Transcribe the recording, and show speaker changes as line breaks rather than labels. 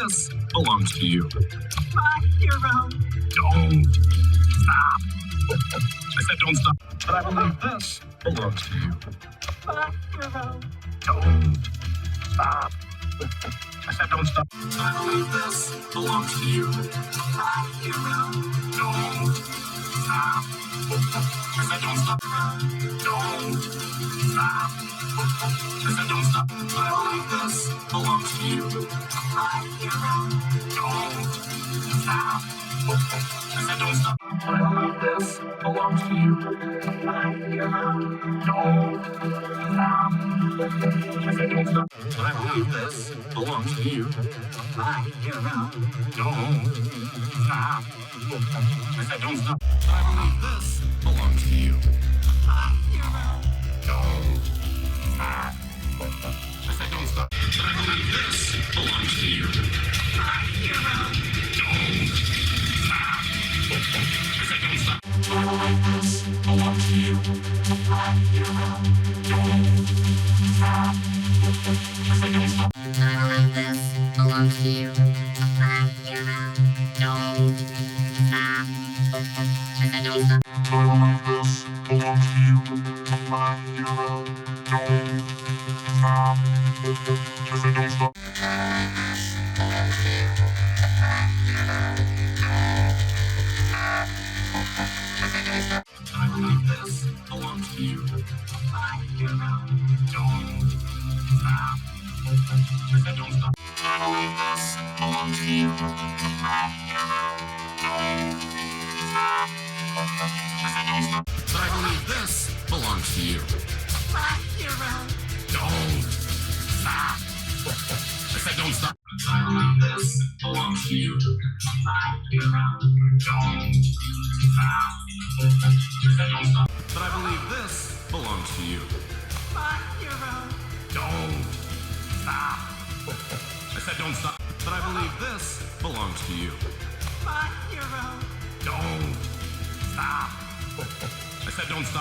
this belongs to you.
My hero.
Don't stop. I said don't stop. But I believe this belongs to you.
My hero.
Don't stop. I said don't stop. I believe this belongs to you.
My hero.
Don't stop. I said don't stop. Don't stop. I said don't stop. I believe this belongs to you.
My hero.
Don't stop. I said don't stop. I believe this belongs to you.
My hero.
Don't stop. I said don't stop. I believe this belongs to you.
My hero.
Don't stop. I said don't stop. I believe this belongs to you.
My hero.
Don't stop. I said don't stop. I believe this belongs to you.
My hero.
Don't stop. I said don't stop. I believe this belongs to you.
My hero.
Don't stop. I said don't stop.
I believe this belongs to you. My hero. Don't stop. I said don't stop.
I believe this belongs to you. My hero. Don't stop. I said don't stop. I believe this belongs to you.
My hero.
Don't stop. I said don't stop. I believe this belongs to you. My hero. Don't stop. I said don't stop. But I believe this belongs to you.
My hero.
Don't stop. I said don't stop. I believe this belongs to you.
My hero.
Don't stop. I said don't stop. But I believe this belongs to you.
My hero.
Don't stop. I said don't stop. But I believe this belongs to you.
My hero.
Don't stop. I said don't stop.